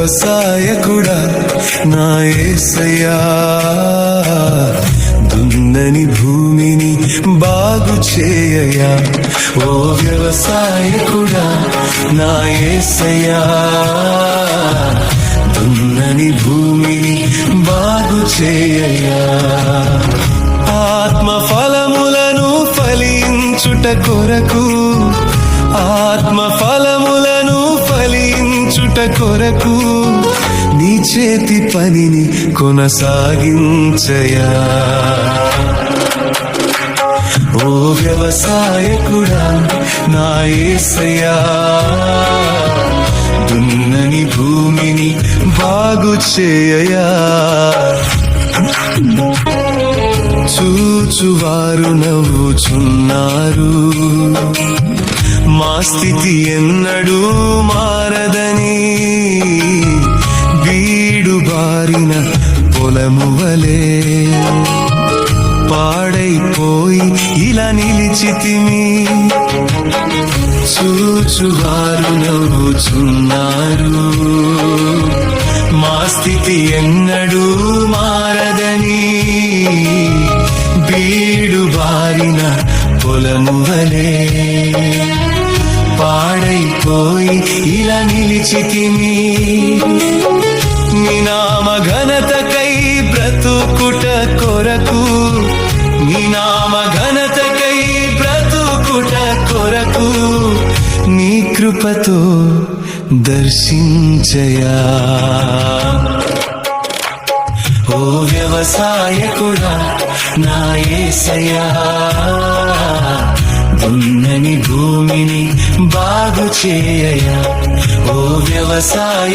వ్యవసాయకుడా నా యేసయ్యా, దున్నని భూమిని బాగు చేయయా. ఓ వ్యవసాయకుడా నా యేసయ్యా, దున్నని భూమిని బాగు చేయయా. ఆత్మ ఫలములను ఫలించుట కొరకు, ఆత్మ ఫలములను ఫలించుట కొరకు నీ చేతి పనిని కొనసాగించయా. ఓ వ్యవసాయకుడా నా యేసయ్యా, దున్నని భూమిని బాగు చేయయా. చూచువారు నవ్వుచున్నారు, మా స్థితి ఎన్నడూ మారదని. బీడు బారిన పొలము వలె పాడైపోయి ఇలా నిలిచితిమి. చూచువారు నవ్వుచున్నారు, మా స్థితి ఎన్నడూ మారదని. బీడు బారిన పొలము వలె పాడైపోయి ఇలా నిలిచితిమి. నీ నామ ఘనతకై బ్రతుకుట కొరకు, నీ నామ ఘనతకై బ్రతుకుట కొరకు నీ కృపతో దర్శించయా. ఓ వ్యవసాయకుడా నా యేసయ్యా, దున్నని భూమిని బాగు చేయయా. ఓ వ్యవసాయ